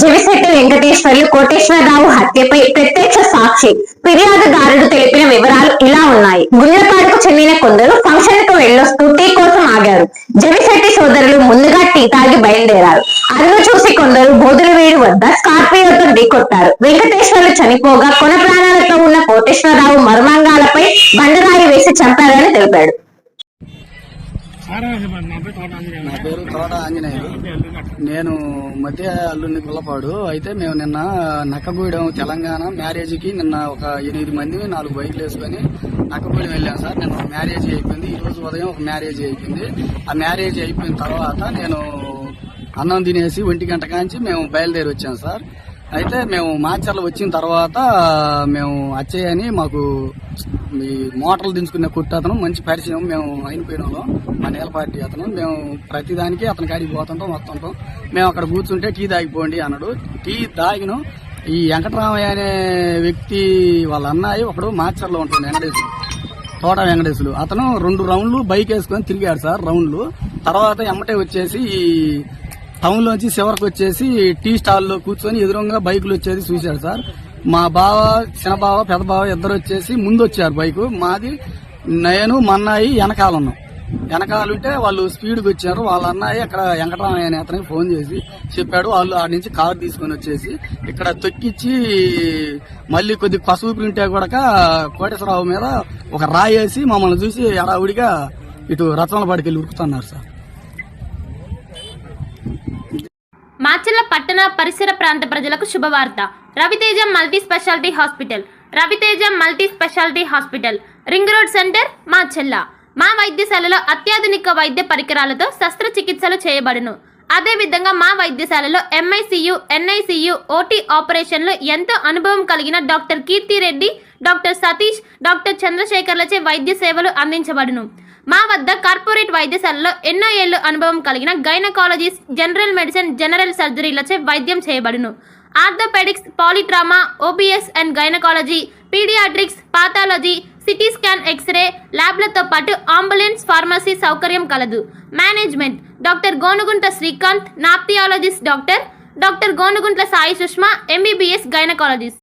జమిశెట్టి వెంకటేశ్వర్లు కోటేశ్వరరావు హత్యపై ప్రత్యక్ష సాక్షి ఫిర్యాదుదారుడు తెలిపిన వివరాలు ఇలా ఉన్నాయి. గుండ్లపాడుకు చెందిన కొందరు ఫంక్షన్ కు వెళ్లొస్తూ టీ కోసం ఆగారు. జమిశెట్టి సోదరులు ముందుగా టీ తాగి బయలుదేరారు. అదును చూసి కొందరు బోదులవీడు వద్ద స్కార్పియోతో ఢీకొట్టారు. వెంకటేశ్వర్లు చనిపోగా కొన ప్రాణాలతో ఉన్న కోటేశ్వరరావు మర్మాంగాలపై బండరాయి వేసి చంపారని తెలిపాడు. నా పేరు తోట ఆంజనేయులు. నేను మధ్య అల్లుని గుల్లపాడు. అయితే మేము నిన్న నక్కగూడెం తెలంగాణ మ్యారేజ్కి నిన్న ఒక 8 మంది 4 బైకులు వేసుకొని నక్కగూడెం వెళ్ళాం సార్. నిన్న మ్యారేజ్ అయిపోయింది. ఈ రోజు ఉదయం ఒక మ్యారేజ్ అయిపోయింది. ఆ మ్యారేజ్ అయిపోయిన తర్వాత నేను అన్నం తినేసి 1 గంట కాంచి మేము బయలుదేరి వచ్చాం సార్. అయితే మేము మాచర్ల వచ్చిన తర్వాత మేము అచ్చయ్య అని మాకు ఈ మోటార్లు దించుకునే అతను మంచి పరిచయం. మేము అయిపోయినాలో మా నేల పార్టీ అతను. మేము ప్రతిదానికి అతని కాడికి పోతుంటాం వస్తుంటాం. మేము అక్కడ కూర్చుంటే టీ తాగిపోండి అన్నాడు. టీ తాగిన ఈ వెంకటరామయ్య అనే వ్యక్తి వాళ్ళ అన్నయ్య ఒకడు మాచర్లో ఉంటుంది, వెంకటేశ్వరు, తోట వెంకటేశ్వరు. అతను 2 రౌండ్లు బైక్ వేసుకొని తిరిగాడు సార్ రౌండ్లు. తర్వాత ఎమ్మటే వచ్చేసి టౌన్ లోంచి చివరికి వచ్చేసి టీ స్టాల్లో కూర్చొని ఎదురుగా బైకులు వచ్చేది చూశాడు సార్. మా బావ, చిన్న బావ, పెద్ద బావ ఇద్దరు వచ్చేసి ముందు వచ్చారు బైకు. మాది నేను మా అన్నయ్య వెనకాలన్నాం. వెనకాలంటే వాళ్ళు స్పీడ్కి వచ్చారు. వాళ్ళ అన్నయ్య అక్కడ వెంకటరామయ్య అనే అతనికి ఫోన్ చేసి చెప్పాడు. వాళ్ళు ఆడి నుంచి కారు తీసుకొని వచ్చేసి ఇక్కడ తొక్కిచ్చి మళ్ళీ కొద్ది పసుపు ఉంటే కూడా కోటేశ్వరరావు మీద ఒక రాయి వేసి మమ్మల్ని చూసి ఎడావుడిగా ఇటు రత్నాలపాడికి వెళ్ళి ఉరుకుతున్నారు సార్. మాచర్ల పట్టణ పరిసర ప్రాంత ప్రజలకు శుభవార్త. Raviteja multi speciality hospital. Raviteja multi speciality hospital, ring road centre, Macherla. మా వైద్యశాలలో అత్యాధునిక వైద్య పరికరాలతో శస్త్రచికిత్సలు చేయబడును. అదేవిధంగా మా వైద్యశాలలో MICU, NICU, OT ఆపరేషన్లు ఎంతో అనుభవం కలిగిన doctor Keerthi Reddy, doctor Satish, doctor చంద్రశేఖర్లచే వైద్య సేవలు అందించబడును. మా వద్ద కార్పొరేట్ వైద్యశాలలో ఎన్నో ఏళ్లు అనుభవం కలిగిన గైనకాలజిస్ట్, జనరల్ మెడిసిన్, జనరల్ సర్జరీలచే వైద్యం చేయబడును. Orthopaedics, polytrauma, OBS and gynaecology, paediatrics, pathology, CT scan, X ray ల్యాబ్లతో పాటు అంబులెన్స్, ఫార్మసీ సౌకర్యం కలదు. Management doctor Gonuguntla Srikanth, nephrologist doctor Gonuguntla Sai Sushma, MBBS gynaecologist.